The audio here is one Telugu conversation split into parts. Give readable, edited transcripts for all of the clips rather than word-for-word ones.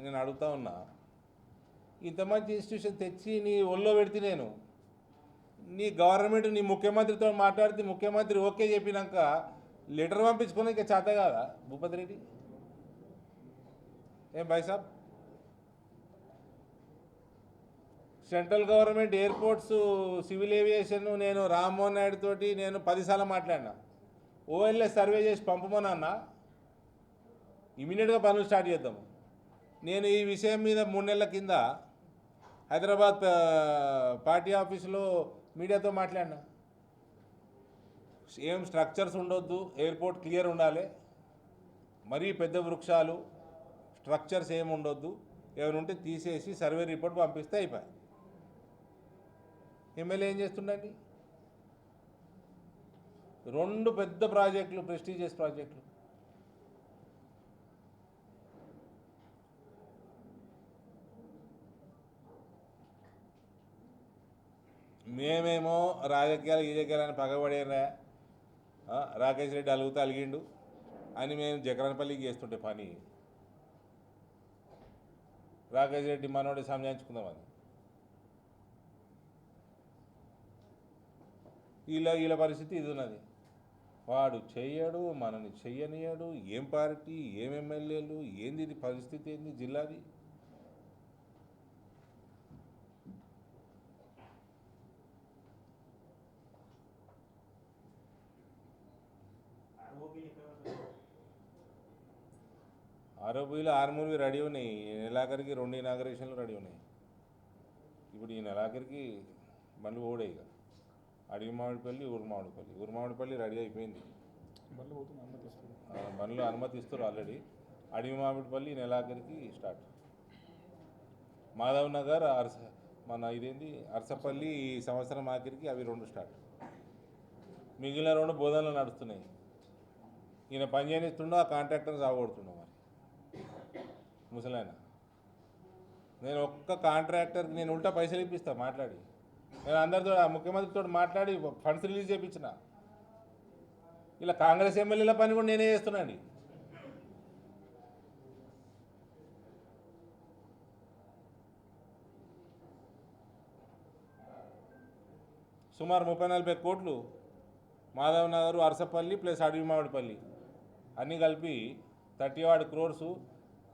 నేను అడుగుతా ఉన్నా, ఇంత మంచి ఇన్స్టిట్యూషన్ తెచ్చి నీ ఒళ్ళో పెడితే నేను నీ గవర్నమెంట్ నీ ముఖ్యమంత్రితో మాట్లాడితే ముఖ్యమంత్రి ఓకే చెప్పినాక లెటర్ పంపించుకొని ఇంకా చేత కాదా భూపతి రెడ్డి? ఏం భాయ్ సాబ్, central government airports civil aviation నేను రామ్మోహన్ నాయుడు తోటి నేను 10 సార్లు మాట్లాడినా. ఓఎల్ఎస్ సర్వే చేసి పంపమని అన్న, ఇమీడియట్గా పనులు స్టార్ట్ చేద్దాము. నేను ఈ విషయం మీద 3 నెలల కింద హైదరాబాద్ పార్టీ ఆఫీసులో మీడియాతో మాట్లాడినా. ఏం స్ట్రక్చర్స్ ఉండొద్దు, ఎయిర్పోర్ట్ క్లియర్ ఉండాలి, మరీ పెద్ద వృక్షాలు స్ట్రక్చర్స్ ఏమి ఉండొద్దు, ఏమైనా ఉంటే తీసేసి సర్వే రిపోర్ట్ పంపిస్తే అయిపోయి. ఎమ్మెల్యే ఏం చేస్తుండండి? 2 పెద్ద ప్రాజెక్టులు, ప్రెస్టీజియస్ ప్రాజెక్టులు. మేమేమో రాజకీయాలని పగబడేరా, రాకేష్ రెడ్డి అలుగుతా అలిగిండు అని మేము జగరన్పల్లికి చేస్తుంటే పని, రాకేష్ రెడ్డి మనోడి సంజాయించుకుందామని వీళ్ళ పరిస్థితి ఇది ఉన్నది. వాడు చెయ్యడు, మనని చెయ్యనియడు. ఏం పార్టీ, ఏం ఎమ్మెల్యేలు, ఏంది ఇది పరిస్థితి, ఏంది జిల్లాది? ఆరోపీలు 6 రెడీ ఉన్నాయి. ఈ నెలాఖరికి 2 ఇనాగరేషన్లు రెడీ ఉన్నాయి. ఇప్పుడు ఈ నెలాఖరికి బండ్లు పోడే. ఇక అడవి మామిడిపల్లి, ఊరు మామిడిపల్లి రెడీ అయిపోయింది. బండ్లు అనుమతిస్తారు ఆల్రెడీ. అడవి మామిడిపల్లి ఈ నెలాఖరికి స్టార్ట్. మాధవ్ నగర్, మన ఇదేంటి అరసపల్లి ఈ సంవత్సరం ఆఖరికి అవి 2 స్టార్ట్. మిగిలిన 2 బోధనలు నడుస్తున్నాయి. ఈయన పని చేయనిస్తుండో ఆ కాంట్రాక్టర్ సాగొడుతుండో మరి ముసలాయన. నేను ఒక్క కాంట్రాక్టర్కి నేను ఉల్టా పైసలు ఇప్పిస్తా మాట్లాడి. నేను అందరితో ముఖ్యమంత్రితో మాట్లాడి ఫండ్స్ రిలీజ్ చేయించిన. ఇలా కాంగ్రెస్ ఎమ్మెల్యేల పని కూడా నేనే చేస్తున్నాండి. సుమారు 30-40 కోట్లు మాధవ్ నగర్, అరసపల్లి ప్లస్ అడవి మామిడిపల్లి అన్నీ కలిపి 30 crores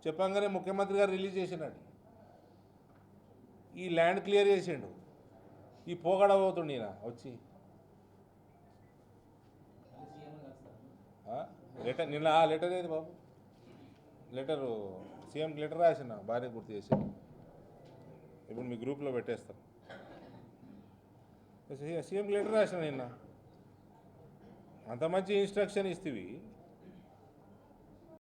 చెప్పంగానే ముఖ్యమంత్రి గారు రిలీజ్ చేసినాడు. ఈ ల్యాండ్ క్లియర్ చేసిండు. ఈ పోగడ పోతుండే ఈయన వచ్చి లెటర్ నిన్న లెటర్ ఏది బాబు, లెటరు సీఎం లెటర్ రాసిన భార్య గుర్తు చేసి ఇప్పుడు మీ గ్రూప్లో పెట్టేస్తాం. సీఎం లెటర్ రాసిన నిన్న. అంత మంచి ఇన్స్ట్రక్షన్ ఇస్తేవి